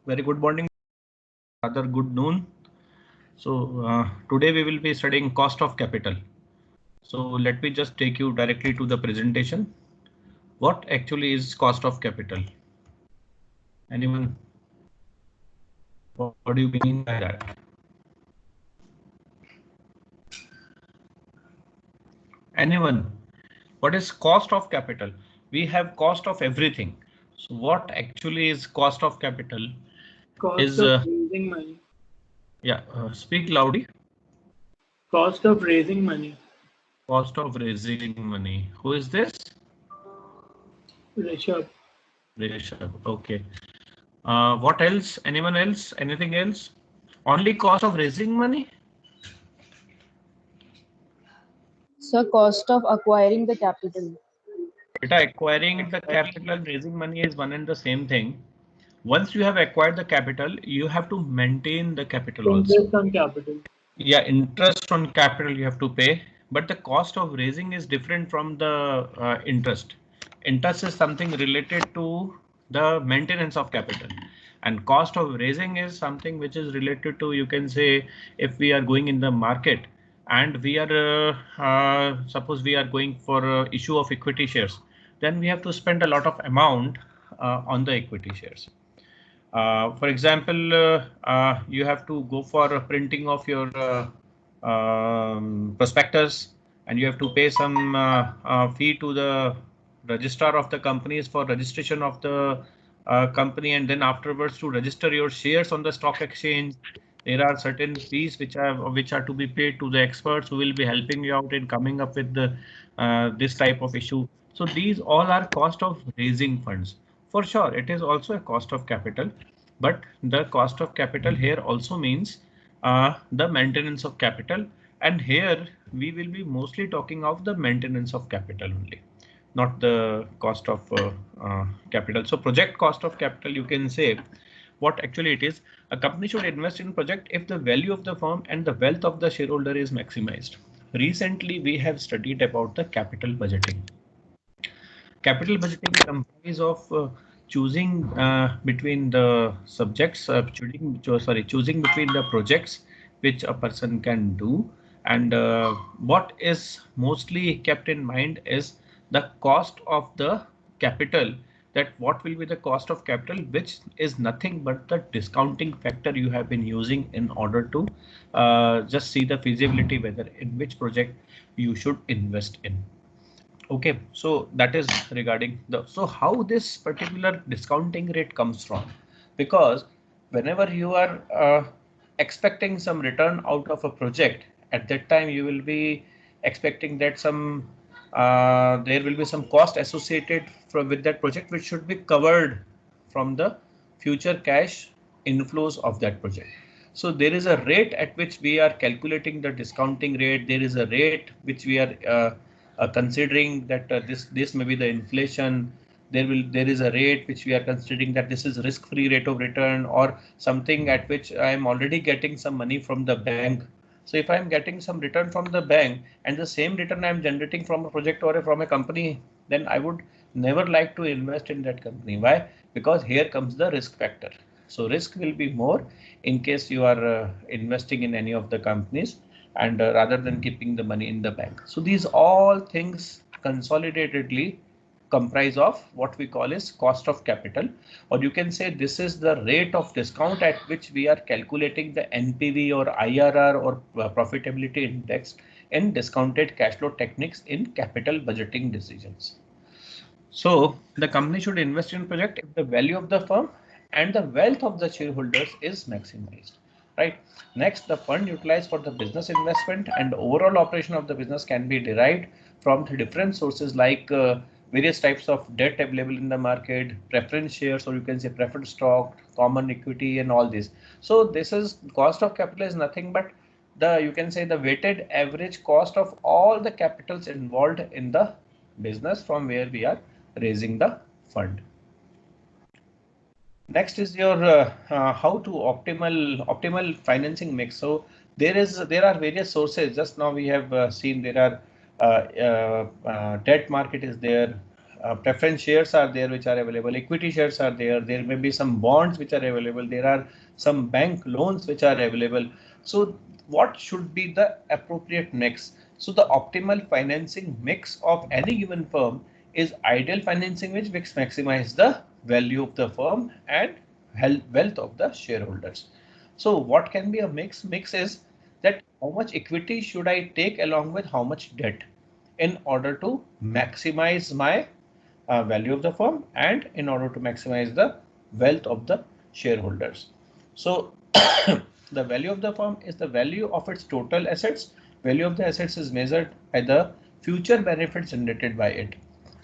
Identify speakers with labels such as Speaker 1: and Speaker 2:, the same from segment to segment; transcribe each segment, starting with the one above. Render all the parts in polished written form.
Speaker 1: Very good morning, rather good noon. So today we will be studying cost of capital. So let me just take you directly to the presentation. What actually is cost of capital? Anyone? What do you mean by that? Anyone? What is cost of capital? We have cost of everything. So what actually is cost of capital?
Speaker 2: Cost
Speaker 1: Is
Speaker 2: of raising money.
Speaker 1: speak loudly.
Speaker 2: Cost of raising money.
Speaker 1: Cost of raising money. Who is this?
Speaker 2: Rishabh.
Speaker 1: Rishabh. Okay. What else? Anyone else? Anything else? Only cost of raising money?
Speaker 3: So cost of acquiring the capital.
Speaker 1: Beta, acquiring the capital and raising money is one and the same thing. Once you have acquired the capital, you have to maintain the capital also.
Speaker 2: Interest on capital.
Speaker 1: Yeah, interest on capital you have to pay, but the cost of raising is different from the interest. Interest is something related to the maintenance of capital, and cost of raising is something which is related to, you can say, if we are going in the market and we are suppose we are going for issue of equity shares, then we have to spend a lot of amount on the equity shares. For example, you have to go for a printing of your prospectus, and you have to pay some fee to the registrar of the companies for registration of the company, and then afterwards to register your shares on the stock exchange. There are certain fees which are to be paid to the experts who will be helping you out in coming up with the this type of issue. So these all are cost of raising funds. For sure, it is also a cost of capital, but the cost of capital here also means the maintenance of capital. And here we will be mostly talking of the maintenance of capital only, not the cost of capital. So project cost of capital, you can say what actually it is. A company should invest in project if the value of the firm and the wealth of the shareholder is maximized. Recently, we have studied about the capital budgeting. Capital budgeting comprises of choosing between the subjects, choosing between the projects which a person can do, and what is mostly kept in mind is the cost of the capital. That what will be the cost of capital, which is nothing but the discounting factor you have been using in order to just see the feasibility whether in which project you should invest in. Okay, so that is regarding the, so how this particular discounting rate comes from, because whenever you are expecting some return out of a project, at that time you will be expecting that some there will be some cost associated from with that project which should be covered from the future cash inflows of that project. So there is a rate at which we are calculating the discounting rate. There is a rate which we are considering that this may be the inflation. There is a rate which we are considering that this is risk-free rate of return, or something at which I am already getting some money from the bank. So if I am getting some return from the bank and the same return I am generating from a project or from a company, then I would never like to invest in that company. Why? Because here comes the risk factor. So risk will be more in case you are investing in any of the companies, and rather than keeping the money in the bank. So these all things consolidatedly comprise of what we call is cost of capital, or you can say this is the rate of discount at which we are calculating the NPV or IRR or profitability index in discounted cash flow techniques in capital budgeting decisions. So the company should invest in project if the value of the firm and the wealth of the shareholders is maximized. Right. Next, the fund utilized for the business investment and overall operation of the business can be derived from the different sources like various types of debt available in the market, preference shares, or you can say preferred stock, common equity, and all this. So this is cost of capital is nothing but the, you can say, the weighted average cost of all the capitals involved in the business from where we are raising the fund. Next is your how to optimal financing mix. So there are various sources. Just now we have seen there are debt market is there, preference shares are there which are available, equity shares are there, there may be some bonds which are available, there are some bank loans which are available. So what should be the appropriate mix? So the optimal financing mix of any given firm is ideal financing which maximize the value of the firm and wealth of the shareholders. So what can be a mix? Mix is that how much equity should I take along with how much debt in order to maximize my value of the firm and in order to maximize the wealth of the shareholders. So the value of the firm is the value of its total assets. Value of the assets is measured by the future benefits generated by it.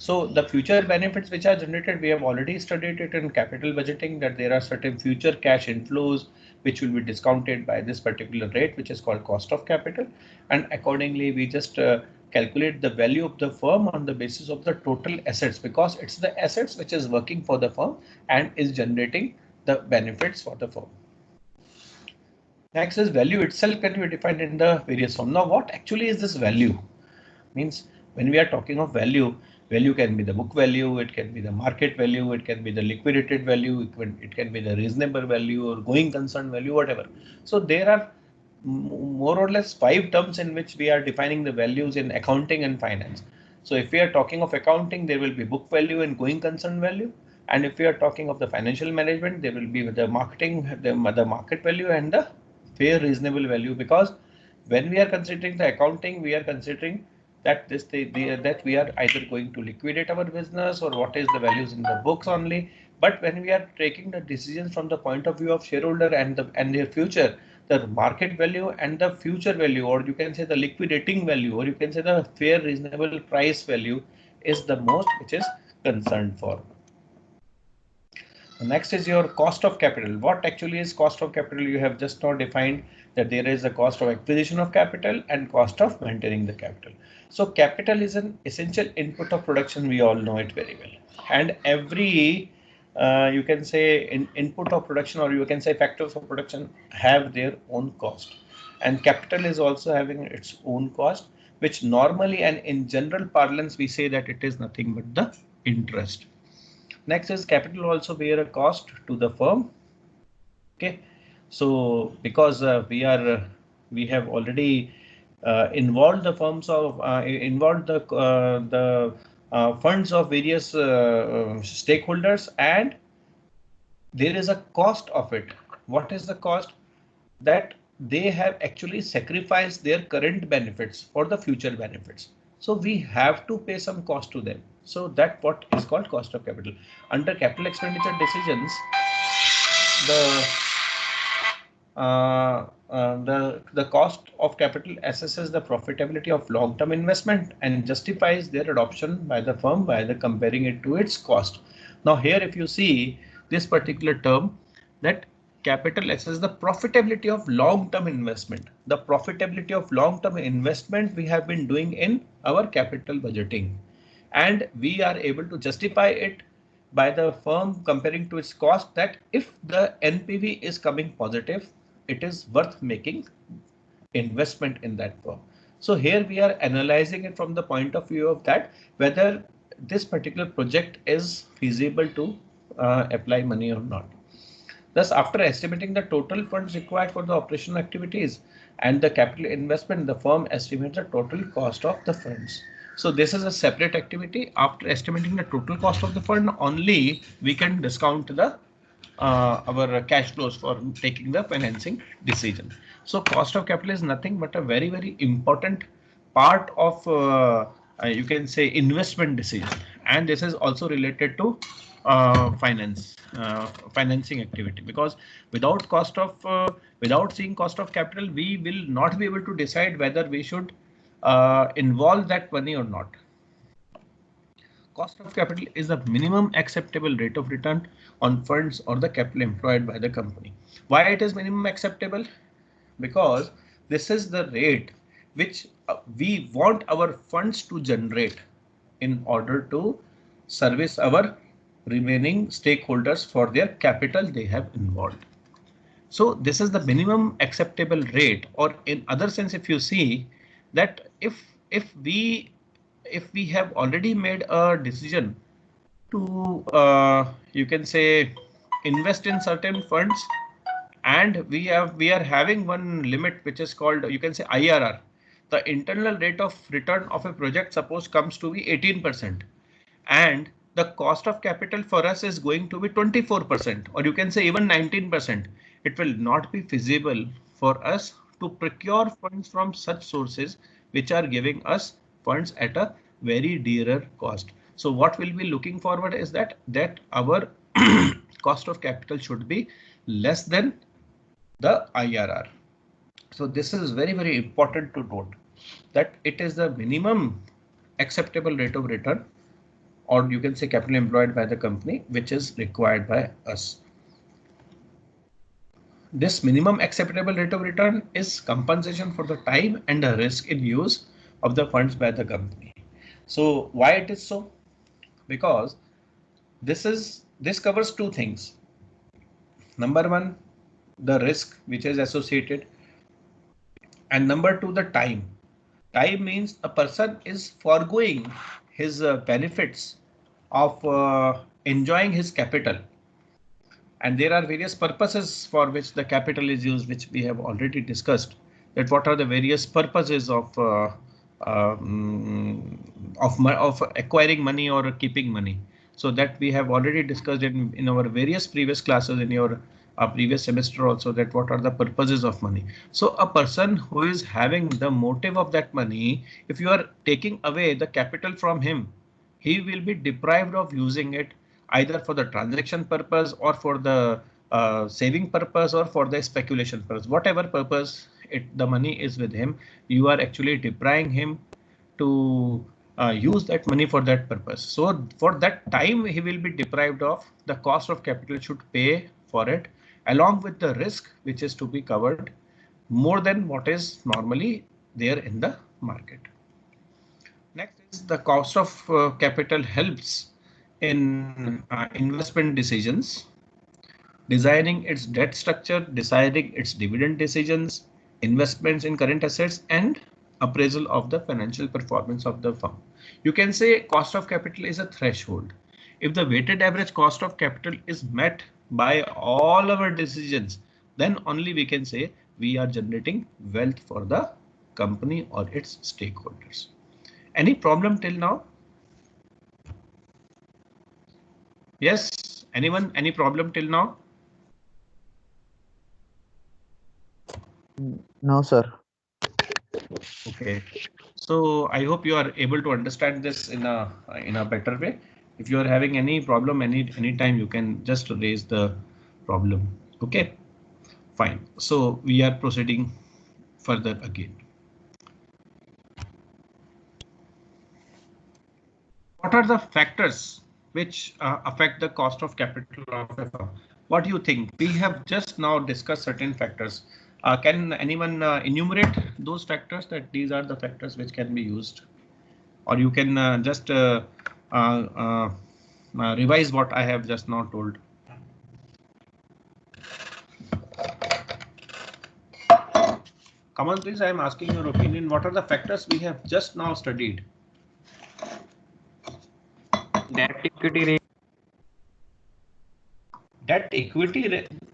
Speaker 1: So the future benefits which are generated, we have already studied it in capital budgeting, that there are certain future cash inflows which will be discounted by this particular rate, which is called cost of capital. And accordingly, we just calculate the value of the firm on the basis of the total assets, because it's the assets which is working for the firm and is generating the benefits for the firm. Next is value itself can be defined in the various form. Now, what actually is this value? Means when we are talking of value, value can be the book value, it can be the market value, it can be the liquidated value, it can be the reasonable value or going concern value, whatever. So there are more or less 5 terms in which we are defining the values in accounting and finance. So if we are talking of accounting, there will be book value and going concern value. And if we are talking of the financial management, there will be the marketing, the market value and the fair reasonable value, because when we are considering the accounting, we are considering that that we are either going to liquidate our business or what is the values in the books only. But when we are taking the decisions from the point of view of shareholder and their future, the market value and the future value, or you can say the liquidating value, or you can say the fair reasonable price value, is the most which is concerned for. Next is your cost of capital. What actually is cost of capital? You have just now defined that there is a cost of acquisition of capital and cost of maintaining the capital. So capital is an essential input of production. We all know it very well. And every you can say input of production, or you can say factors of production, have their own cost. And capital is also having its own cost, which normally and in general parlance we say that it is nothing but the interest. Next is capital also bear a cost to the firm. Okay, so because we have already involved the firms of involved the funds of various stakeholders, and there is a cost of it. What is the cost? That they have actually sacrificed their current benefits for the future benefits. So we have to pay some cost to them. So that what is called cost of capital. Under capital expenditure decisions, the cost of capital assesses the profitability of long-term investment and justifies their adoption by the firm by the comparing it to its cost. Now here, if you see this particular term, that capital assesses the profitability of long-term investment. The profitability of long-term investment we have been doing in our capital budgeting, and we are able to justify it by the firm comparing to its cost, that if the NPV is coming positive, it is worth making investment in that firm. So here we are analyzing it from the point of view of that whether this particular project is feasible to apply money or not. Thus, after estimating the total funds required for the operational activities and the capital investment, the firm estimates the total cost of the funds. So this is a separate activity. After estimating the total cost of the fund, only we can discount the our cash flows for taking the financing decision. So cost of capital is nothing but a very, very important part of you can say investment decision, and this is also related to financing activity, because without without seeing cost of capital, we will not be able to decide whether we should involve that money or not. Cost of capital is the minimum acceptable rate of return on funds or the capital employed by the company. Why it is minimum acceptable? Because this is the rate which we want our funds to generate in order to service our remaining stakeholders for their capital they have involved. So this is the minimum acceptable rate, or in other sense, if you see that if we have already made a decision to you can say invest in certain funds, and we are having one limit which is called, you can say, IRR. The internal rate of return of a project suppose comes to be 18%, and the cost of capital for us is going to be 24%, or you can say even 19%. It will not be feasible for us to procure funds from such sources which are giving us funds at a very dearer cost. So what we'll be looking forward is that our cost of capital should be less than the IRR. So this is very important to note, that it is the minimum acceptable rate of return, or you can say capital employed by the company, which is required by us. This minimum acceptable rate of return is compensation for the time and the risk in use of the funds by the company. So why it is so? Because this covers two things. Number one, the risk which is associated, and number two, the time. Time means a person is foregoing his benefits of enjoying his capital. And there are various purposes for which the capital is used, which we have already discussed, that what are the various purposes of acquiring money or keeping money. So that we have already discussed in our various previous classes, in your previous semester also, that what are the purposes of money. So a person who is having the motive of that money, if you are taking away the capital from him, he will be deprived of using it either for the transaction purpose, or for the saving purpose, or for the speculation purpose. Whatever purpose the money is with him, you are actually depriving him to use that money for that purpose. So for that time he will be deprived of, the cost of capital should pay for it, along with the risk which is to be covered more than what is normally there in the market. Next is the cost of capital helps in investment decisions, designing its debt structure, deciding its dividend decisions, investments in current assets, and appraisal of the financial performance of the firm. You can say cost of capital is a threshold. If the weighted average cost of capital is met by all our decisions, then only we can say we are generating wealth for the company or its stakeholders. Any problem till now? Yes, anyone? Any problem till now?
Speaker 4: No, sir.
Speaker 1: Okay, so I hope you are able to understand this in a better way. If you are having any problem any time, you can just raise the problem. Okay, fine. So we are proceeding further again. What are the factors which affect the cost of capital of a firm? What do you think? We have just now discussed certain factors. Can anyone enumerate those factors, that these are the factors which can be used? Or you can just revise what I have just now told. Come on, please, I am asking your opinion. What are the factors we have just now studied?
Speaker 5: Debt equity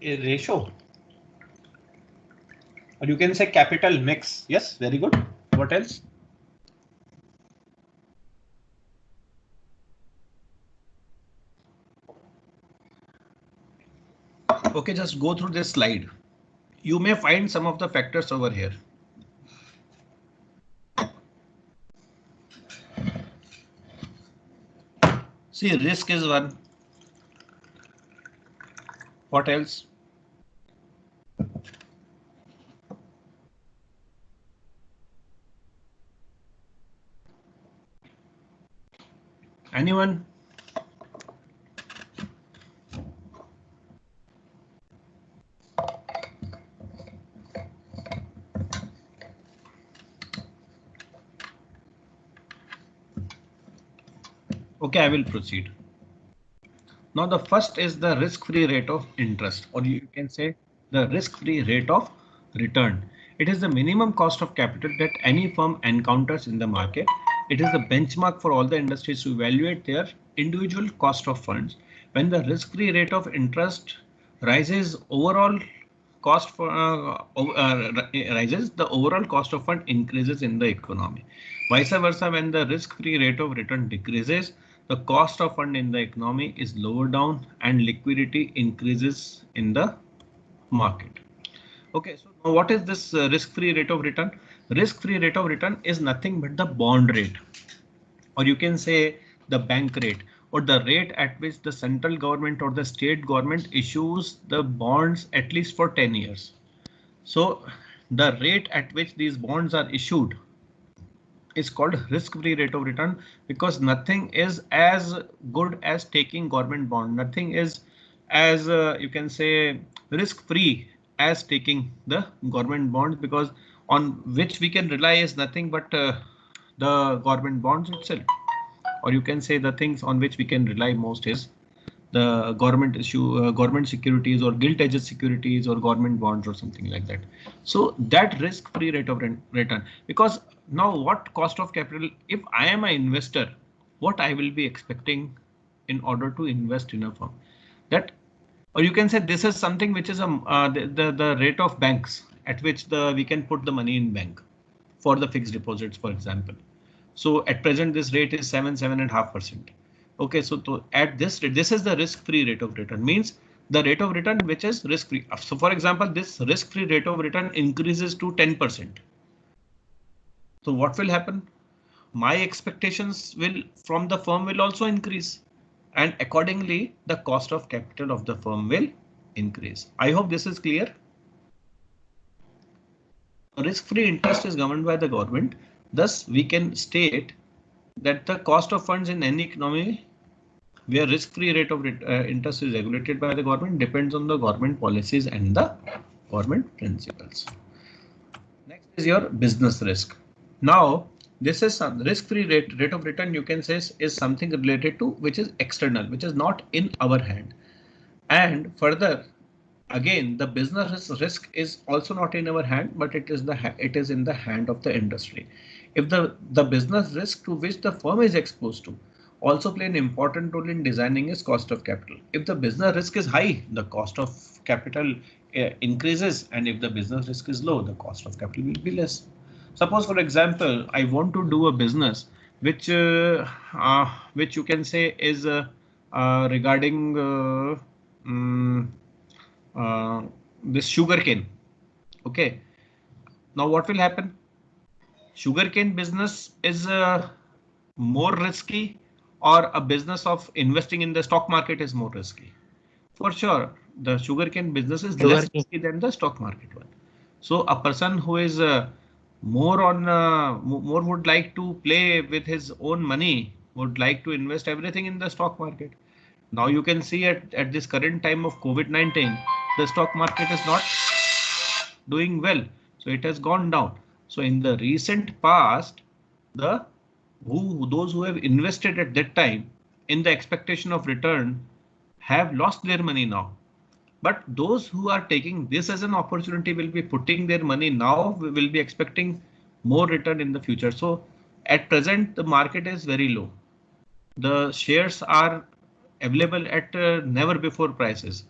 Speaker 1: ratio, or you can say capital mix. Yes, very good. What else? Okay, just go through this slide. You may find some of the factors over here. See, risk is one. What else? Anyone? Okay, I will proceed. Now the first is the risk-free rate of interest, or you can say the risk-free rate of return. It is the minimum cost of capital that any firm encounters in the market. It is the benchmark for all the industries to evaluate their individual cost of funds. When the risk-free rate of interest rises, overall cost for rises, the overall cost of fund increases in the economy. Vice versa, when the risk-free rate of return decreases, the cost of fund in the economy is lower down and liquidity increases in the market. Okay, so now what is this risk-free rate of return? Risk-free rate of return is nothing but the bond rate, or you can say the bank rate, or the rate at which the central government or the state government issues the bonds at least for 10 years. So the rate at which these bonds are issued is called risk-free rate of return, because nothing is as good as taking government bond. Nothing is as you can say risk-free as taking the government bonds, because on which we can rely is nothing but the government bonds itself, or you can say the things on which we can rely most is the government issue, government securities or gilt-edged securities or government bonds or something like that. So that risk-free rate of return, because now what cost of capital, if I am an investor, what I will be expecting in order to invest in a firm, that, or you can say this is something which is the rate of banks at which we can put the money in bank for the fixed deposits, for example. So at present this rate is 7.5%. Okay, so at this rate, this is the risk-free rate of return, means the rate of return which is risk-free. So for example, this risk-free rate of return increases to 10%. So what will happen? My expectations will from the firm will also increase, and accordingly the cost of capital of the firm will increase. I hope this is clear. Risk-free interest is governed by the government. Thus, we can state that the cost of funds in any economy where risk-free rate of interest is regulated by the government depends on the government policies and the government principles. Next is your business risk. Now, this is some risk-free rate of return, you can say, is something related to which is external, which is not in our hand. And further, again, the business risk is also not in our hand, but it is in the hand of the industry. If the business risk to which the firm is exposed to also play an important role in designing its cost of capital. If the business risk is high, the cost of capital increases, and if the business risk is low, the cost of capital will be less. Suppose, for example, I want to do a business which you can say is regarding this sugarcane. Okay, now what will happen? Sugarcane business is more risky, or a business of investing in the stock market is more risky? For sure, the sugarcane business is less risky than the stock market one. So a person who is more would like to play with his own money, would like to invest everything in the stock market. Now you can see at this current time of COVID-19, the stock market is not doing well, so it has gone down. So in the recent past, those who have invested at that time in the expectation of return have lost their money now. But those who are taking this as an opportunity will be putting their money now, will be expecting more return in the future. So at present, the market is very low. The shares are available at never before prices.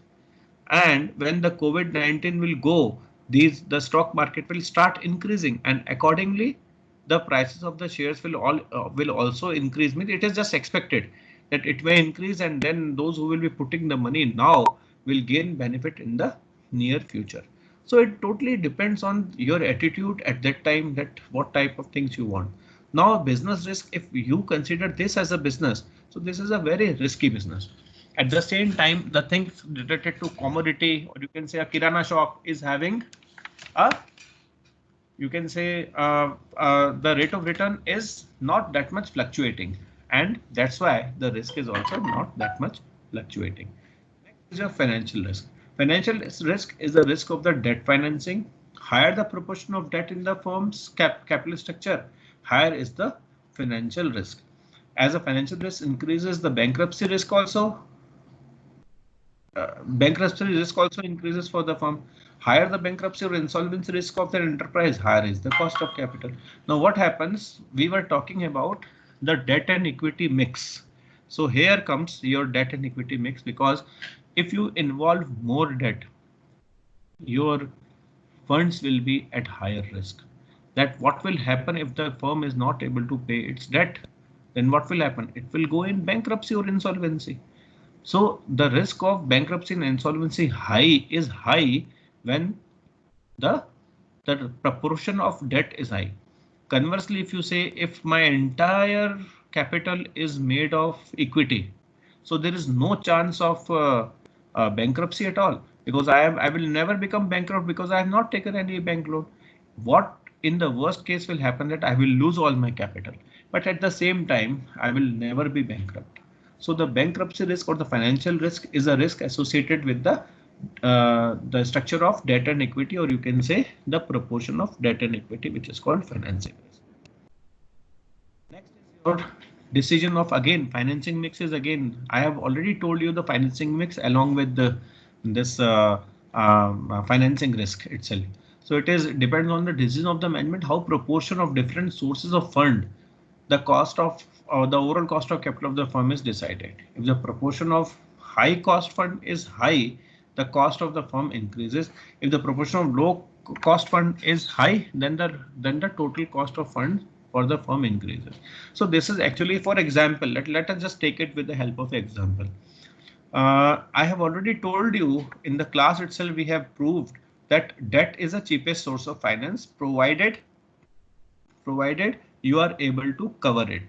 Speaker 1: And when the COVID-19 will go, the stock market will start increasing, and accordingly the prices of the shares will also increase. It is just expected that it may increase, and then those who will be putting the money now will gain benefit in the near future. So it totally depends on your attitude at that time, that what type of things you want. Now business risk, if you consider this as a business, so this is a very risky business. At the same time, the things related to commodity, or you can say a kirana shop, is having you can say the rate of return is not that much fluctuating, and that's why the risk is also not that much fluctuating. Next is your financial risk. Financial risk is the risk of the debt financing. Higher the proportion of debt in the firm's capital structure, higher is the financial risk. As the financial risk increases, the bankruptcy risk also increases for the firm. Higher the bankruptcy or insolvency risk of the enterprise, higher is the cost of capital. Now what happens? We were talking about the debt and equity mix. So here comes your debt and equity mix, because if you involve more debt, your funds will be at higher risk. That what will happen if the firm is not able to pay its debt, then what will happen? It will go in bankruptcy or insolvency. So the risk of bankruptcy and insolvency is high when the proportion of debt is high. Conversely, if you say if my entire capital is made of equity, so there is no chance of bankruptcy at all, because I will never become bankrupt because I have not taken any bank loan. What in the worst case will happen that I will lose all my capital, but at the same time I will never be bankrupt. So the bankruptcy risk or the financial risk is a risk associated with the structure of debt and equity, or you can say the proportion of debt and equity, which is called financing risk. Next is your decision of, again, financing mix is, again, I have already told you the financing mix along with this financing risk itself. So it is depends on the decision of the management, how proportion of different sources of fund, the cost of or the overall cost of capital of the firm is decided. If the proportion of high cost fund is high, the cost of the firm increases. If the proportion of low cost fund is high, then the total cost of fund for the firm increases. So this is actually, for example, let us just take it with the help of example. I have already told you in the class itself, we have proved that debt is the cheapest source of finance, provided you are able to cover it.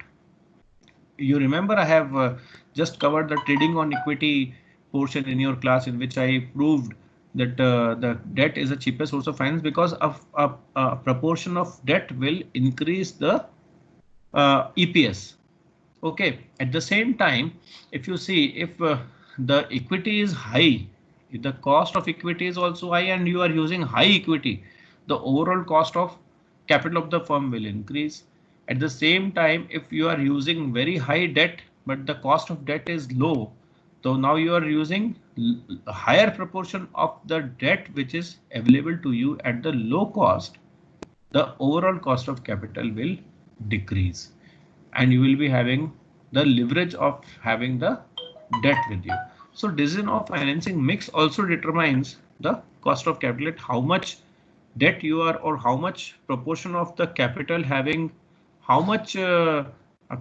Speaker 1: You remember I have just covered the trading on equity portion in your class, in which I proved that the debt is the cheapest source of finance because of a proportion of debt will increase the EPS. Okay. At the same time, if you see, if the equity is high, if the cost of equity is also high and you are using high equity, the overall cost of capital of the firm will increase. At the same time, if you are using very high debt, but the cost of debt is low, so now you are using a higher proportion of the debt which is available to you at the low cost, the overall cost of capital will decrease and you will be having the leverage of having the debt with you. So decision of financing mix also determines the cost of capital, at how much debt you are or how much proportion of the capital having, how much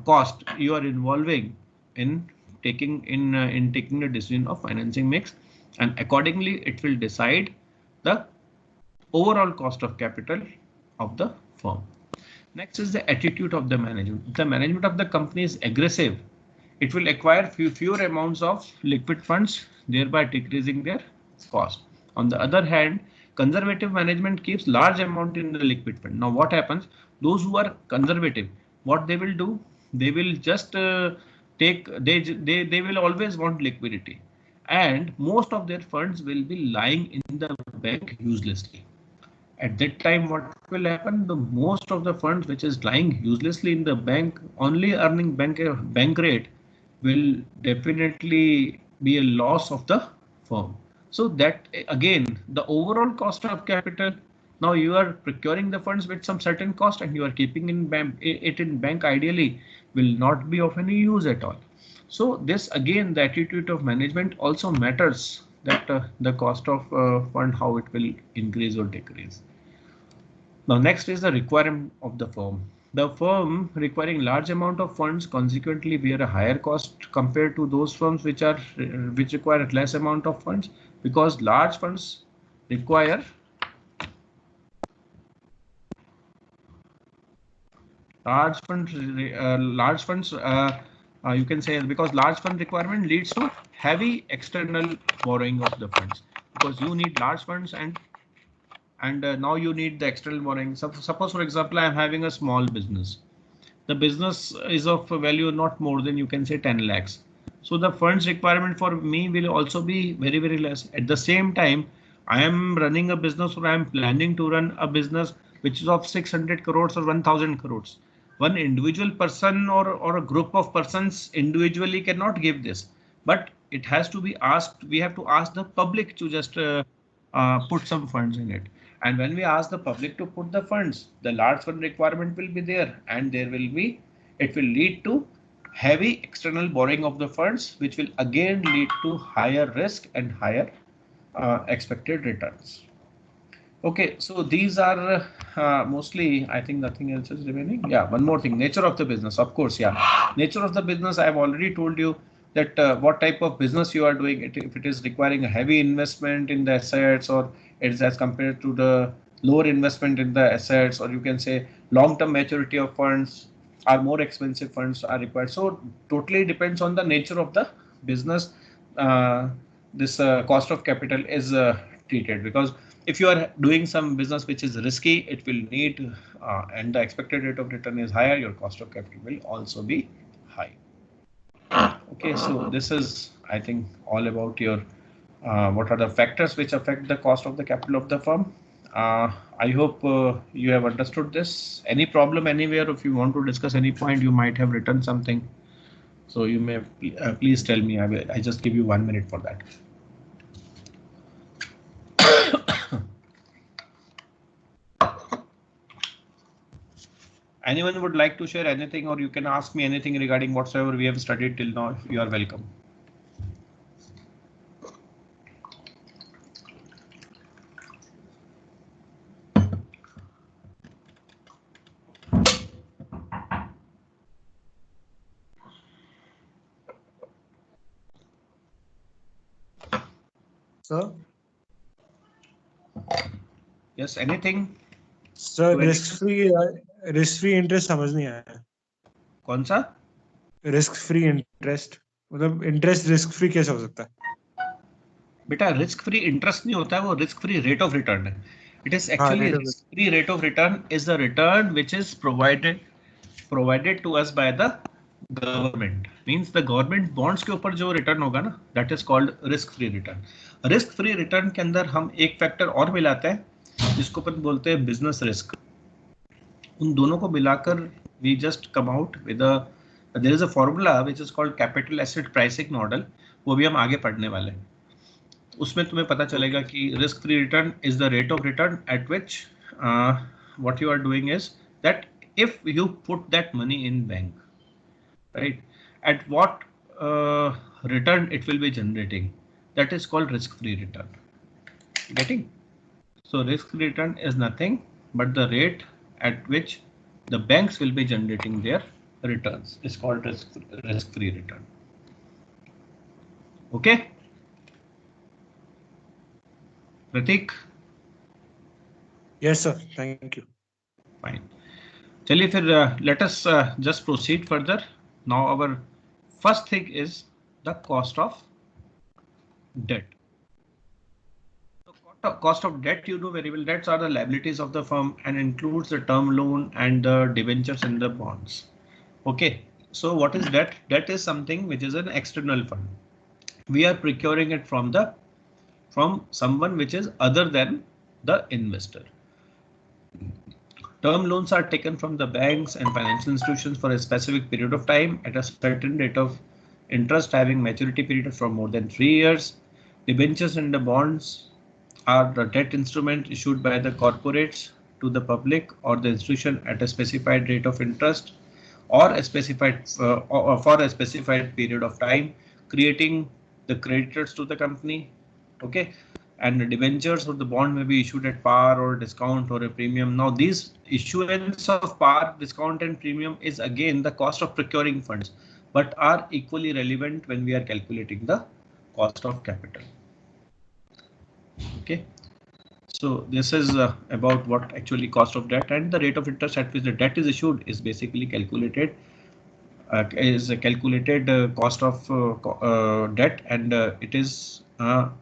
Speaker 1: cost you are involving in taking the decision of financing mix, and accordingly it will decide the overall cost of capital of the firm. Next is the attitude of the management. If the management of the company is aggressive, it will acquire fewer amounts of liquid funds, thereby decreasing their cost. On the other hand, conservative management keeps large amount in the liquid fund. Now what happens? Those who are conservative, what they will do? They will just they will always want liquidity, and most of their funds will be lying in the bank uselessly. At that time, what will happen? The most of the funds which is lying uselessly in the bank, only earning bank rate, will definitely be a loss of the firm. So that again, the overall cost of capital. Now you are procuring the funds with some certain cost and you are keeping it in bank, ideally will not be of any use at all. So this again, the attitude of management also matters, that the cost of fund, how it will increase or decrease. Now next is the requirement of the firm. The firm requiring large amount of funds consequently bear a higher cost compared to those firms which require less amount of funds, because large funds require you can say, because large fund requirement leads to heavy external borrowing of the funds, because you need large funds and now you need the external borrowing. So suppose, for example, I am having a small business. The business is of value not more than, you can say, 10 lakhs. So the funds requirement for me will also be very, very less. At the same time, I am running a business, or I am planning to run a business which is of 600 crores or 1000 crores. One individual person or a group of persons individually cannot give this, but it has to be asked. We have to ask the public to just put some funds in it. And when we ask the public to put the funds, the large fund requirement will be there, and it will lead to heavy external borrowing of the funds, which will again lead to higher risk and higher expected returns. Okay, so these are mostly, I think nothing else is remaining. Yeah, one more thing, nature of the business, of course. Yeah, nature of the business, I have already told you that what type of business you are doing, if it is requiring a heavy investment in the assets, or it is as compared to the lower investment in the assets, or you can say long-term maturity of funds are more expensive funds are required. So totally depends on the nature of the business. This cost of capital is treated, because if you are doing some business which is risky, it will need and the expected rate of return is higher, your cost of capital will also be high. Okay, so this is, I think, all about your what are the factors which affect the cost of the capital of the firm. I hope you have understood this. Any problem anywhere? If you want to discuss any point, you might have written something, so you may please tell me. I just give you 1 minute for that. Anyone would like to share anything, or you can ask me anything regarding whatsoever we have studied till now. You are welcome.
Speaker 4: Sir?
Speaker 1: Yes, anything?
Speaker 4: Sir, risk-free interest समझ नहीं आया.
Speaker 1: कौन सा?
Speaker 4: Risk-free interest. मतलब interest risk-free कैसे हो सकता है?
Speaker 1: बेटा risk free interest नहीं होता है, वो risk free rate of return है. It is actually risk free rate of return is the return which is provided to us by the government. Means the government bonds के ऊपर जो return होगा ना, that is called risk free return. Risk free return के अंदर हम एक factor और मिलाते हैं जिसको अपन बोलते हैं business risk. उन दोनों को मिलाकर we just come out with there is a formula which is called capital asset pricing model. वो भी हम आगे पढ़ने वाले हैं. उसमें तुम्हें पता चलेगा कि risk free return is the rate of return at which what you are doing is that if you put that money in bank, right, at what return it will be generating, that is called risk free return. Getting? So risk free return is nothing but the rate at which the banks will be generating their returns. It's called risk free return. Okay. Pratik?
Speaker 4: Yes, sir. Thank you.
Speaker 1: Fine. चलिए फिर let us just proceed further. Now our first thing is the cost of debt. So cost of debt, you know very well, debts are the liabilities of the firm and includes the term loan and the debentures and the bonds. Okay, so what is debt? Debt is something which is an external fund. We are procuring it from someone which is other than the investor. Term loans are taken from the banks and financial institutions for a specific period of time at a certain rate of interest having maturity period for more than 3 years. Debentures and the bonds are the debt instrument issued by the corporates to the public or the institution at a specified rate of interest or a specified for a specified period of time, creating the creditors to the company. Okay. And the debentures or the bond may be issued at par or discount or a premium. Now these issuance of par, discount and premium is again the cost of procuring funds, but are equally relevant when we are calculating the cost of capital. Okay, so this is about what actually cost of debt, and the rate of interest at which the debt is issued is basically calculated is a calculated cost of debt, and it is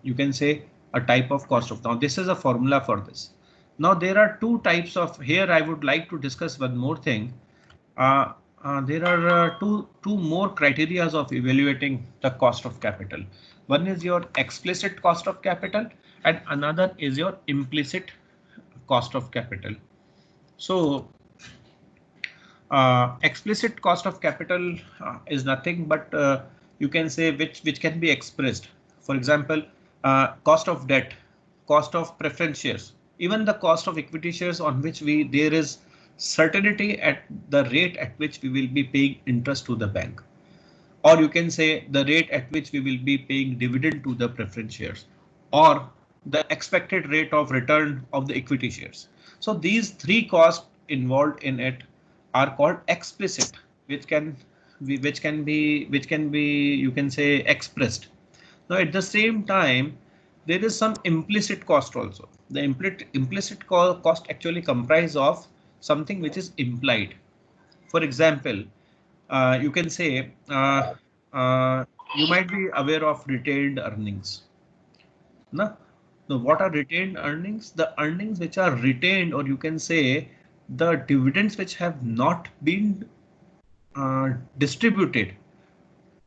Speaker 1: you can say a type of cost of. Now this is a formula for this. Now there are two types of, here I would like to discuss one more thing. There are two more criteria of evaluating the cost of capital. One is your explicit cost of capital and another is your implicit cost of capital. So explicit cost of capital is nothing but you can say which can be expressed. For example, cost of debt, cost of preference shares, even the cost of equity shares on which there is certainty at the rate at which we will be paying interest to the bank. or you can say the rate at which we will be paying dividend to the preference shares, or the expected rate of return of the equity shares. So these three costs involved in it are called explicit, which can be you can say expressed. Now at the same time, there is some implicit cost also. The implicit cost actually comprise of something which is implied. For example, you can say you might be aware of retained earnings. No? So what are retained earnings? The earnings which are retained, or you can say the dividends which have not been distributed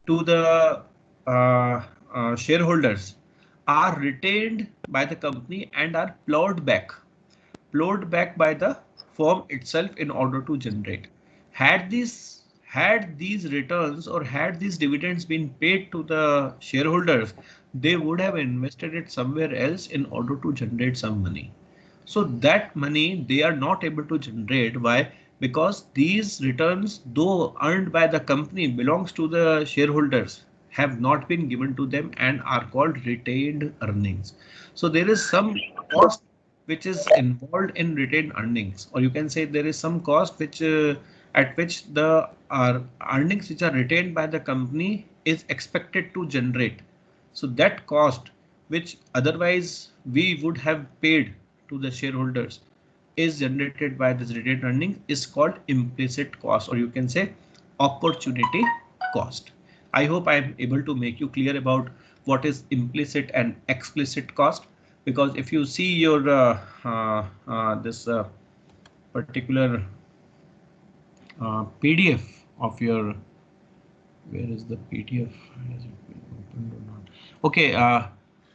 Speaker 1: to the shareholders are retained by the company and are plowed back by the firm itself in order to generate. Had these returns or had these dividends been paid to the shareholders, they would have invested it somewhere else in order to generate some money. So that money they are not able to generate. Why? Because these returns, though earned by the company, belongs to the shareholders, have not been given to them and are called retained earnings. So there is some cost which is involved in retained earnings, or you can say there is some cost which at which the earnings which are retained by the company is expected to generate. So that cost which otherwise we would have paid to the shareholders is generated by this retained earnings is called implicit cost, or you can say opportunity cost. I hope I am able to make you clear about what is implicit and explicit cost, because if you see your this particular PDF of your, where is the PDF? Has it been opened or not? Okay,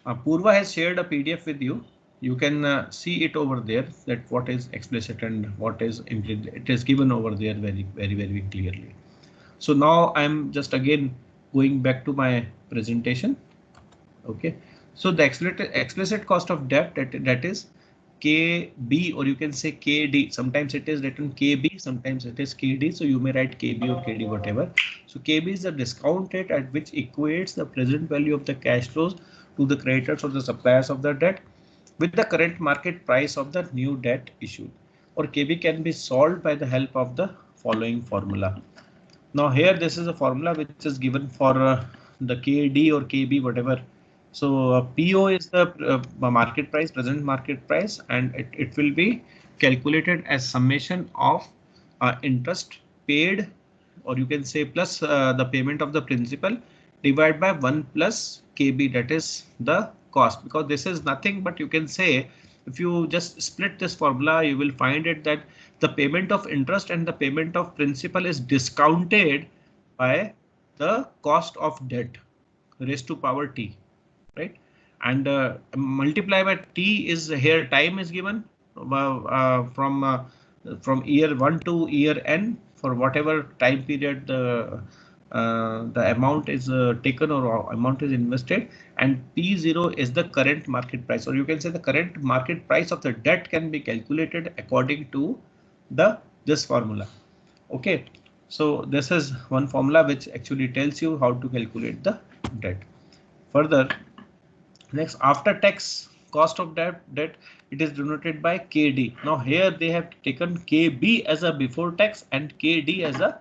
Speaker 1: Purva has shared a PDF with you. You can see it over there, that what is explicit and what is implicit. It is given over there very clearly. So now I'm just again going back to my presentation. Okay, so the explicit cost of debt, that is KB, or you can say KD. Sometimes it is written KB, sometimes it is KD. So you may write KB or KD, whatever. So KB is the discount rate at which equates the present value of the cash flows to the creditors or the suppliers of the debt with the current market price of the new debt issued. Or KB can be solved by the help of the following formula. Now here this is a formula which is given for the KD or KB, whatever. So PO is the market price, present market price, and it will be calculated as summation of interest paid, or you can say plus the payment of the principal divided by 1 plus KB, that is the cost, because this is nothing but, you can say, if you just split this formula, you will find it that the payment of interest and the payment of principal is discounted by the cost of debt raised to power t, right? And multiply by t is here time is given from year 1 to year n, for whatever time period the amount is taken or amount is invested, and P0 is the current market price, or you can say the current market price of the debt can be calculated according to this formula. Okay, so this is one formula which actually tells you how to calculate the debt. Further, next, after tax cost of debt, it is denoted by KD. Now here they have taken KB as a before tax and KD as a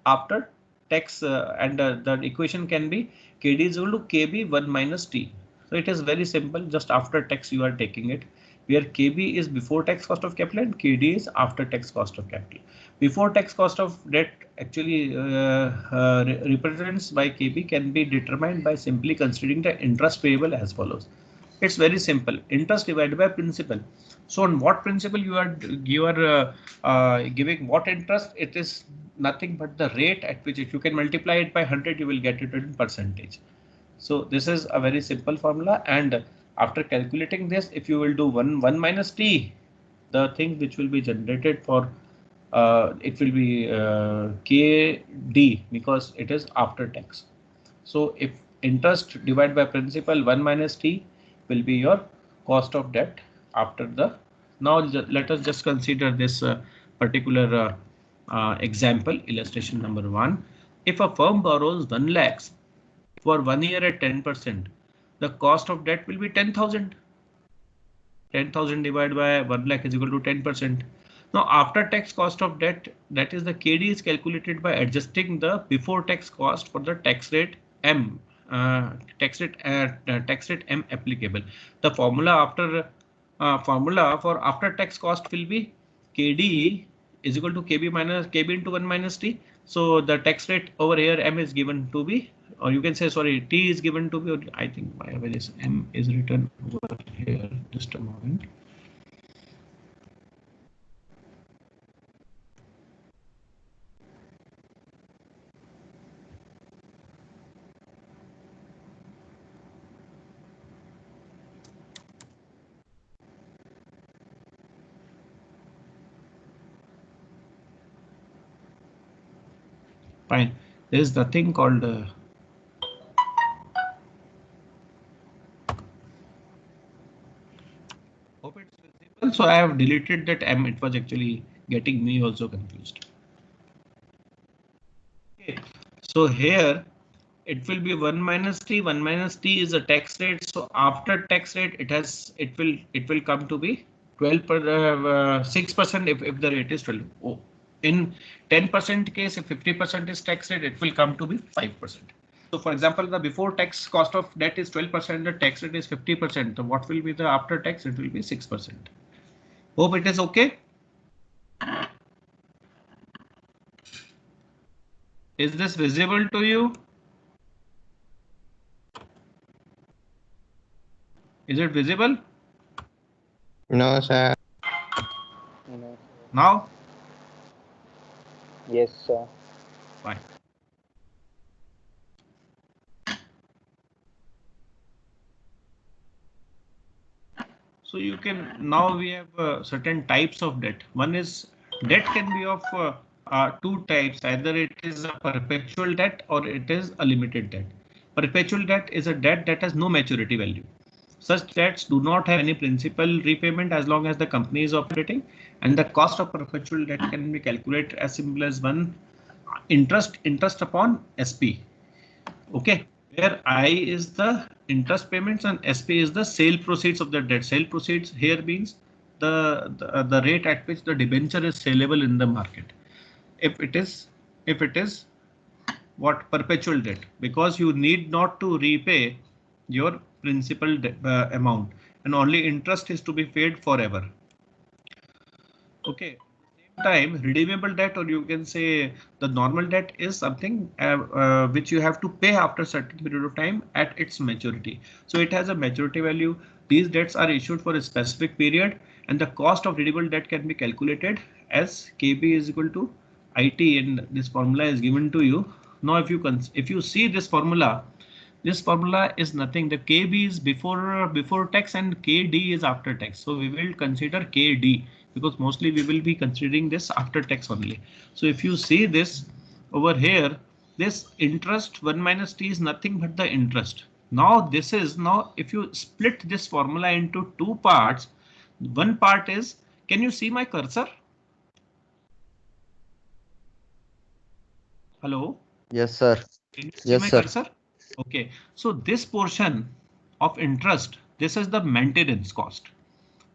Speaker 1: after tax, and the equation can be KD is equal to KB 1 minus T. So it is very simple, just after tax you are taking it, where KB is before tax cost of capital and KD is after tax cost of capital. Before tax cost of debt actually represents by KB can be determined by simply considering the interest payable as follows. It's very simple, interest divided by principal. So on what principal you are giving what interest? It is nothing but the rate at which, if you can multiply it by 100, you will get it in percentage. So this is a very simple formula, and after calculating this, if you will do 1 minus t, the thing which will be generated for it will be KD, because it is after tax. So if interest divided by principal 1 minus t will be your cost of debt after the. Now let us just consider this particular example, illustration number 1. If a firm borrows 1 lakhs for 1 year at 10%, the cost of debt will be 10,000. 10,000 divided by 1 lakh is equal to 10%. Now, after tax cost of debt, that is the KD, is calculated by adjusting the before tax cost for the tax rate M, tax rate M applicable. The formula for after tax cost will be KD is equal to KB into 1 minus T. So the tax rate over here M is given to be, or you can say, sorry, T is given to be, I think why this M is written over here. Just a moment. Fine. There is nothing called hope it's visible. So I have deleted that M. It was actually getting me also confused. Okay. So here it will be 1 minus T. 1 minus T is a tax rate. So after tax rate, it will come to be 12 per 6% if the rate is 12. Oh. In 10% case, if 50% is tax rate, it will come to be 5%. So for example, the before tax cost of debt is 12%, the tax rate is 50%. So what will be the after tax? It will be 6%. Hope it is okay. Is this visible to you? Is it visible?
Speaker 5: No, sir.
Speaker 6: No.
Speaker 1: Now?
Speaker 6: Yes, sir.
Speaker 1: Fine. So you can, now we have certain types of debt. One is debt can be of two types. Either it is a perpetual debt or it is a limited debt. Perpetual debt is a debt that has no maturity value. Such debts do not have any principal repayment as long as the company is operating, and the cost of perpetual debt can be calculated as simple as one interest upon SP. Okay, where I is the interest payments and SP is the sale proceeds of the debt. Sale proceeds here means the rate at which the debenture is saleable in the market. If it is what perpetual debt, because you need not to repay your principal amount, and only interest is to be paid forever. Okay. Time redeemable debt, or you can say the normal debt, is something which you have to pay after a certain period of time at its maturity. So it has a maturity value. These debts are issued for a specific period, and the cost of redeemable debt can be calculated as KB is equal to IT, and this formula is given to you. Now if you see this formula is nothing. The KB is before tax and KD is after tax. So we will consider KD because mostly we will be considering this after tax only. So if you see this over here, this interest 1 minus T is nothing but the interest. Now if you split this formula into two parts, one part is, can you see my cursor? Hello?
Speaker 5: Yes, sir.
Speaker 1: Can you see
Speaker 5: Yes,
Speaker 1: my
Speaker 5: sir.
Speaker 1: cursor? Okay, so this portion of interest, this is the maintenance cost.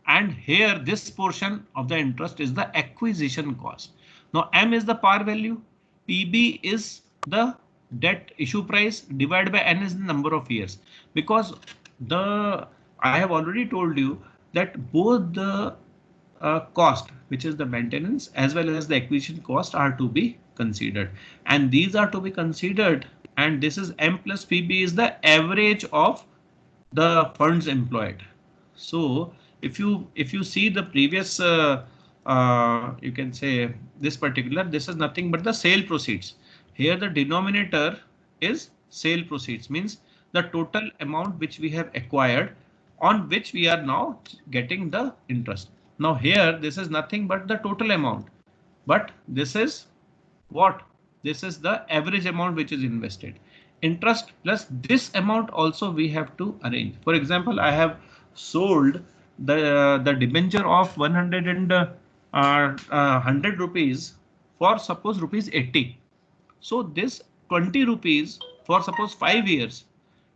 Speaker 1: And here this portion of the interest is the acquisition cost. Now M is the par value, PB is the debt issue price, divided by N is the number of years. Because I have already told you that both the cost, which is the maintenance, as well as the acquisition cost, are to be considered, and these are to be considered, and this is M plus PB is the average of the funds employed. So if you see the previous you can say this is nothing but the sale proceeds. Here the denominator is sale proceeds, means the total amount which we have acquired, on which we are now getting the interest. Now here this is nothing but the total amount, but this is what? This is the average amount which is invested. Interest plus this amount also we have to arrange. For example, I have sold the debenture of 100 rupees for suppose rupees 80. So this 20 rupees for suppose 5 years,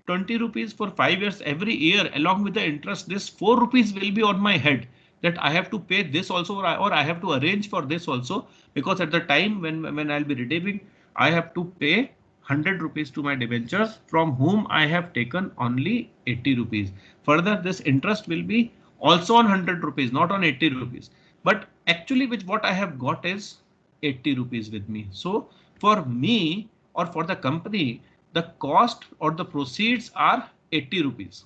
Speaker 1: 20 rupees for 5 years every year along with the interest, this 4 rupees will be on my head that I have to pay this also, or I have to arrange for this also, because at the time when I'll be redeeming, I have to pay 100 rupees to my debentures from whom I have taken only 80 rupees. Further, this interest will be also on 100 rupees, not on 80 rupees. But actually, which what I have got is 80 rupees with me. So for me or for the company, the cost or the proceeds are 80 rupees.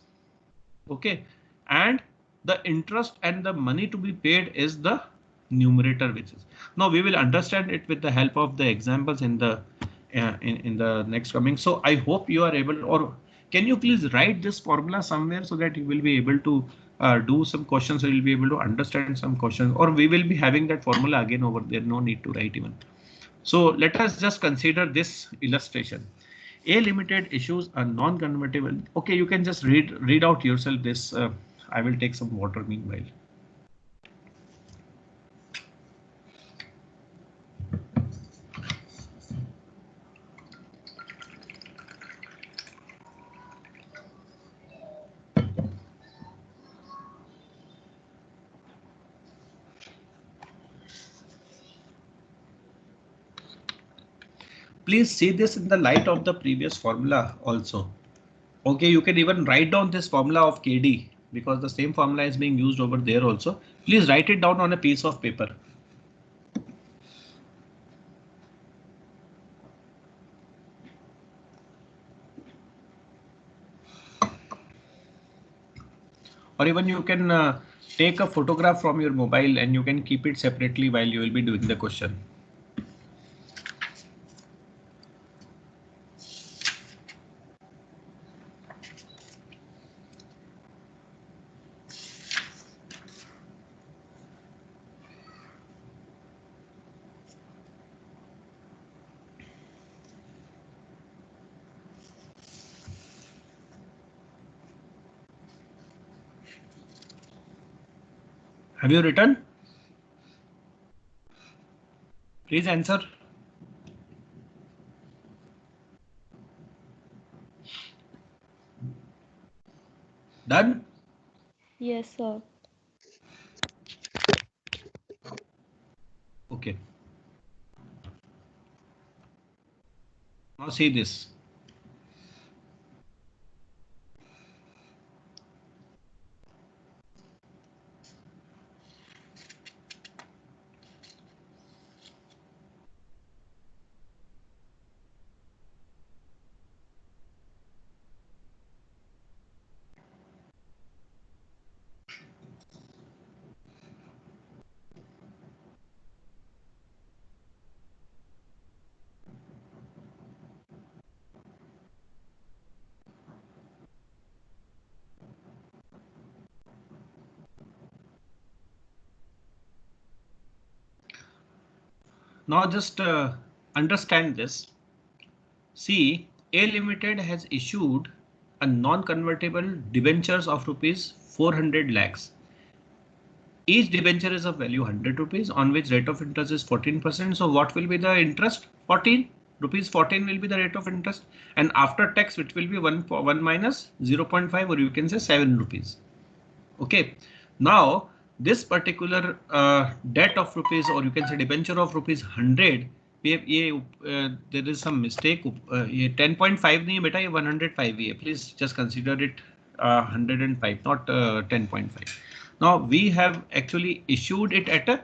Speaker 1: Okay, and the interest and the money to be paid is the numerator, which is now we will understand it with the help of the examples in the in the next coming. So I hope you are able, or can you please write this formula somewhere so that you will be able to do some questions, so you'll be able to understand some questions, or we will be having that formula again over there. No need to write even. So let us just consider this illustration. A Limited issues a non-convertible. Okay, you can just read out yourself this. I will take some water meanwhile. Please see this in the light of the previous formula also. Okay, you can even write down this formula of KD because the same formula is being used over there also. Please write it down on a piece of paper. Or even you can take a photograph from your mobile and you can keep it separately while you will be doing the question. Have you written? Please answer. Done?
Speaker 7: Yes, sir.
Speaker 1: Okay. Now see this. Now just understand this. See, A Limited has issued a non-convertible debentures of rupees 400 lakhs. Each debenture is of value 100 rupees on which rate of interest is 14%. So what will be the interest? 14 rupees 14 will be the rate of interest, and after tax which will be 1 minus 0.5, or you can say 7 rupees. Okay, now this particular debt of rupees, or you can say debenture of rupees 100, there is some mistake. 10.5 nahi beta, ye 105 hai. Please just consider it 105, not 10.5. Now we have actually issued it at a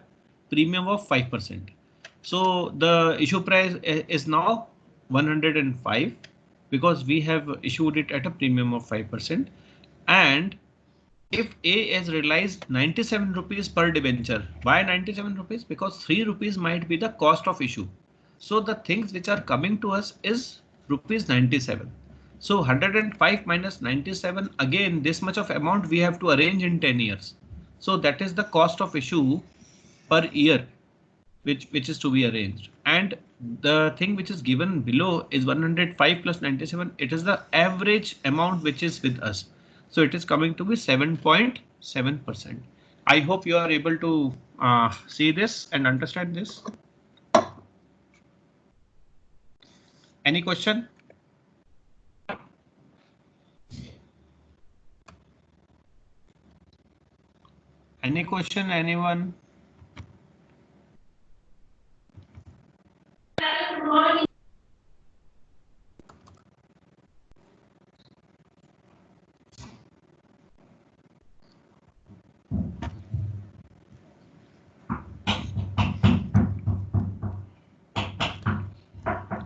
Speaker 1: premium of 5%. So the issue price is now 105 because we have issued it at a premium of 5%. And if A has realized 97 rupees per debenture, why 97 rupees? Because 3 rupees might be the cost of issue. So the things which are coming to us is rupees 97. So 105 minus 97, again this much of amount we have to arrange in 10 years. So that is the cost of issue per year which is to be arranged. And the thing which is given below is 105 plus 97. It is the average amount which is with us. So it is coming to be 7.7%. I hope you are able to see this and understand this. Any question? Any question, anyone?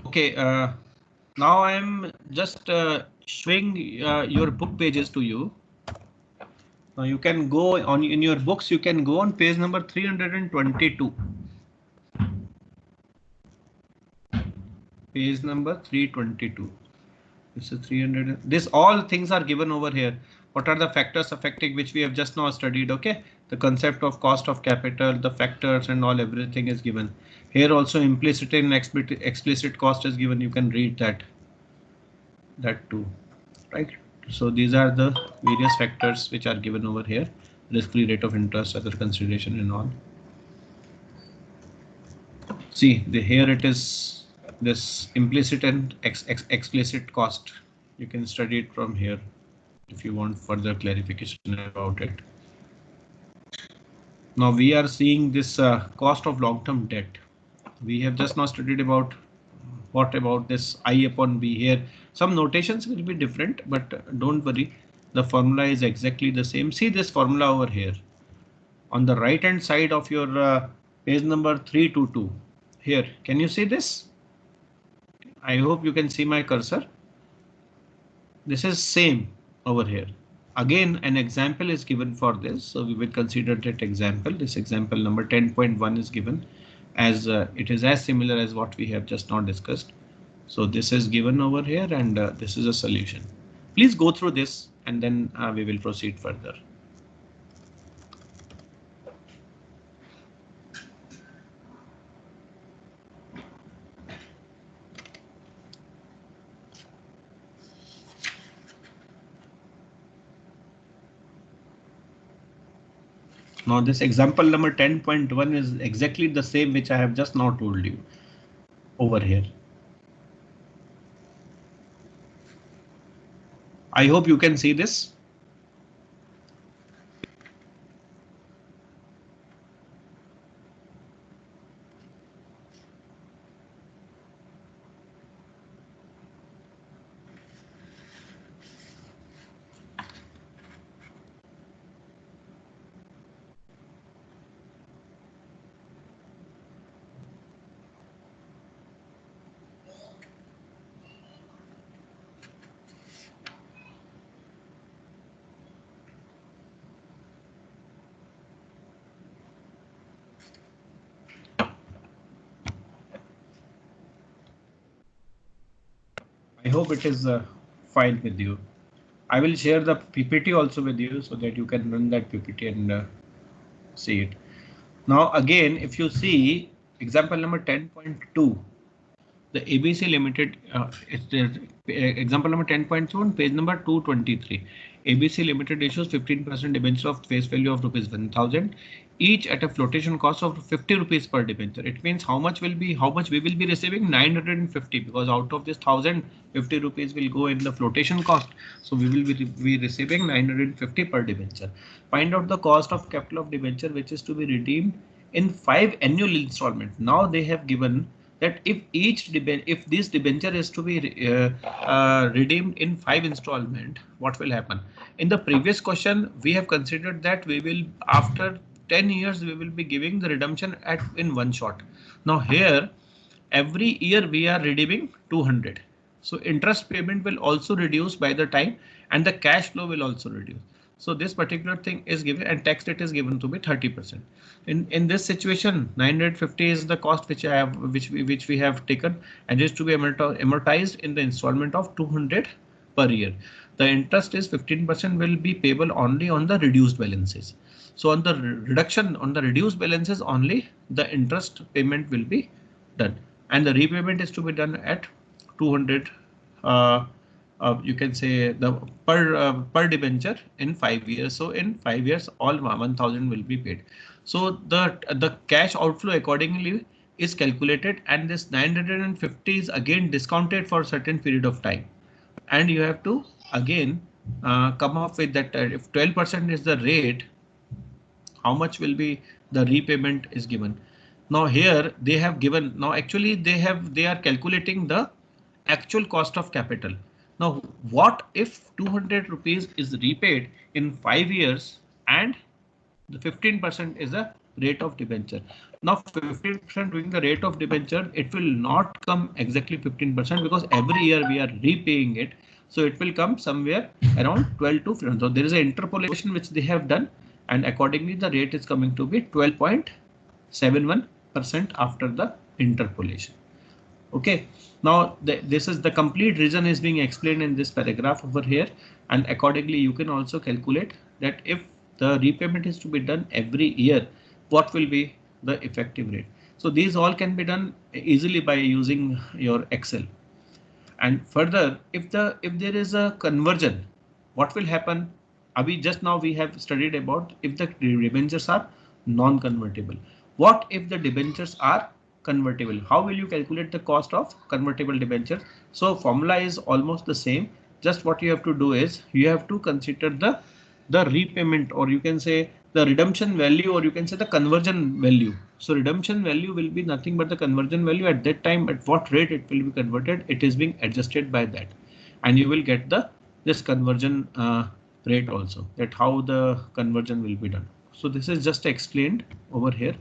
Speaker 1: Okay, now I am just showing your book pages to you. Now you can go on in your books, you can go on page number 322. Page number 322. This is 300. This all things are given over here. What are the factors affecting which we have just now studied? Okay, the concept of cost of capital, the factors and all, everything is given. Here also implicit and explicit cost is given. You can read that too, right? So these are the various factors which are given over here. Risk-free rate of interest, other consideration and all. See, here it is, this implicit and explicit cost. You can study it from here if you want further clarification about it. Now we are seeing this cost of long-term debt. We have just now studied about what about this I upon B here. Some notations will be different, but don't worry. The formula is exactly the same. See this formula over here on the right hand side of your page number 322. Here, can you see this? I hope you can see my cursor. This is same over here. Again, an example is given for this. So we will consider that example. This example number 10.1 is given as it is as similar as what we have just now discussed. So this is given over here and this is a solution. Please go through this and then we will proceed further. Now this example number 10.1 is exactly the same which I have just now told you over here. I hope you can see this. I hope it is fine with you. I will share the PPT also with you so that you can run that PPT and see it. Now again, if you see example number 10.2, the ABC Limited, it's the example number 10.2 on page number 223. ABC Limited issues 15% debenture of face value of ₹1,000, each at a flotation cost of 50 rupees per debenture. It means how much we will be receiving 950, because out of this 1,000, 50 rupees will go in the flotation cost. So we will be receiving 950 per debenture. Find out the cost of capital of debenture which is to be redeemed in 5 annual installments. Now they have given that if this debenture is to be redeemed in 5 installment, what will happen? In the previous question, we have considered that we will, after 10 years, we will be giving the redemption in one shot. Now here, every year we are redeeming 200. So interest payment will also reduce by the time, and the cash flow will also reduce. So this particular thing is given, and tax rate is given to be 30%. In this situation, 950 is the cost which we have taken, and is to be amortized in the installment of 200 per year. The interest is 15% will be payable only on the reduced balances. So on the reduced balances only, the interest payment will be done, and the repayment is to be done at 200. You can say the per debenture in 5 years. So in 5 years, all 1,000 will be paid. So the cash outflow accordingly is calculated, and this 950 is again discounted for a certain period of time. And you have to again come up with that if 12% is the rate, how much will be the repayment is given. Now here they have given, now actually they are calculating the actual cost of capital. Now what if 200 rupees is repaid in 5 years and the 15% is the rate of debenture. Now 15% being the rate of debenture, it will not come exactly 15% because every year we are repaying it. So it will come somewhere around 12 to 15. So there is an interpolation which they have done, and accordingly the rate is coming to be 12.71% after the interpolation. Okay, now this is the complete reason is being explained in this paragraph over here, and accordingly you can also calculate that if the repayment is to be done every year, what will be the effective rate. So these all can be done easily by using your Excel. And further, if there is a conversion, what will happen? Abhi just now we have studied about if the debentures are non-convertible. What if the debentures are convertible? How will you calculate the cost of convertible debentures? So formula is almost the same. Just what you have to do is you have to consider the repayment, or you can say the redemption value, or you can say the conversion value. So redemption value will be nothing but the conversion value at that time, at what rate it will be converted. It is being adjusted by that, and you will get this conversion rate also, that how the conversion will be done. So this is just explained over here.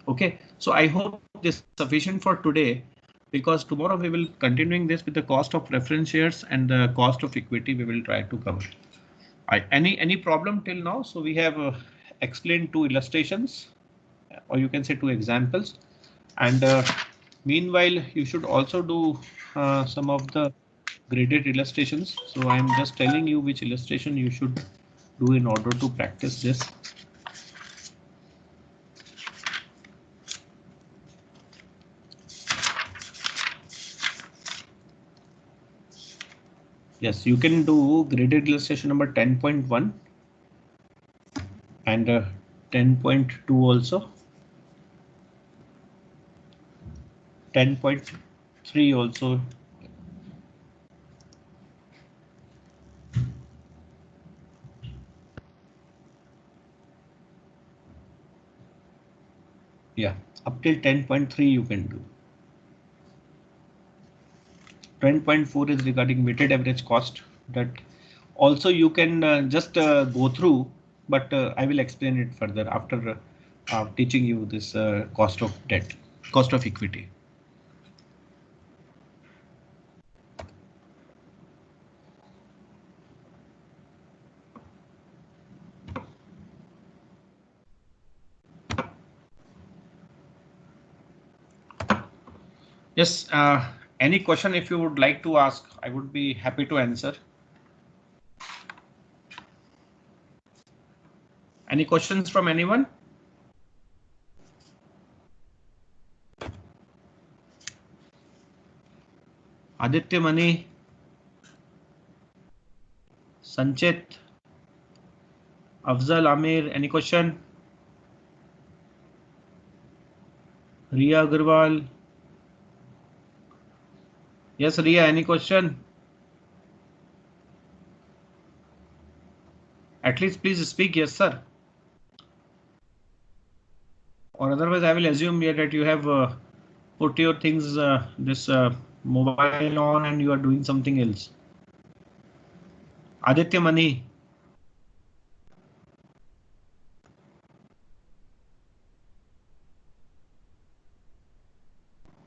Speaker 1: Okay, so I hope this is sufficient for today, because tomorrow we will continuing this with the cost of preference shares and the cost of equity we will try to cover. Any problem till now? So we have explained 2 illustrations, or you can say 2 examples, and meanwhile you should also do some of the graded illustrations. So I am just telling you which illustration you should do in order to practice this. Yes, you can do graded illustration number 10.1 and 10.2 also, 10.3 also. Yeah, up till 10.3 you can do. 10.4 is regarding weighted average cost. That also you can just go through, but I will explain it further after teaching you this cost of debt, cost of equity. Yes, any question if you would like to ask, I would be happy to answer. Any questions from anyone? Aditya Mani, Sanchit, Afzal Amir, any question? Riya Agarwal. Yes, Riya, any question? At least please speak yes, sir. Or otherwise I will assume here that you have put your things, this mobile on and you are doing something else. Aditya Mani.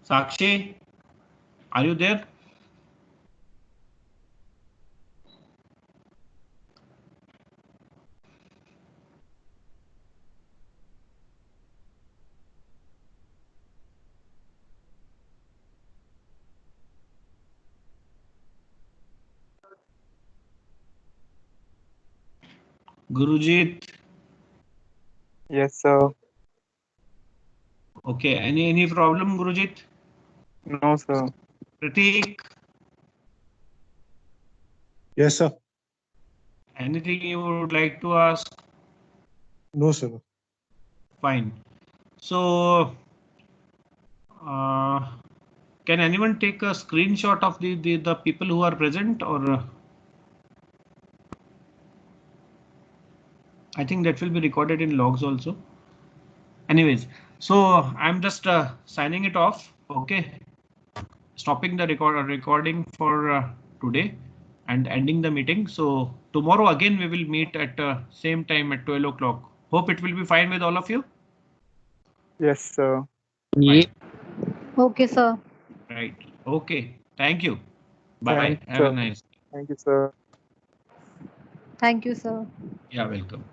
Speaker 1: Sakshi, are you there? Gurujit.
Speaker 6: Yes, sir.
Speaker 1: Okay, any problem, Gurujit?
Speaker 6: No, sir.
Speaker 1: Prateek,
Speaker 4: Yes, sir.
Speaker 1: anything you would like to ask?
Speaker 4: No, sir.
Speaker 1: Fine. So Can anyone take a screenshot of the people who are present, or I think that will be recorded in logs also. Anyways, so I'm just signing it off. Okay, stopping the recording for today and ending the meeting. So tomorrow again we will meet at same time at 12 o'clock. Hope it will be fine with all of you.
Speaker 6: Yes, sir.
Speaker 1: Fine.
Speaker 7: Okay, sir.
Speaker 1: Right. Okay. Thank you. Bye.
Speaker 6: Thank
Speaker 1: Have a
Speaker 6: you.
Speaker 1: nice.
Speaker 6: Thank you, sir.
Speaker 7: Thank you, sir.
Speaker 1: Yeah, welcome.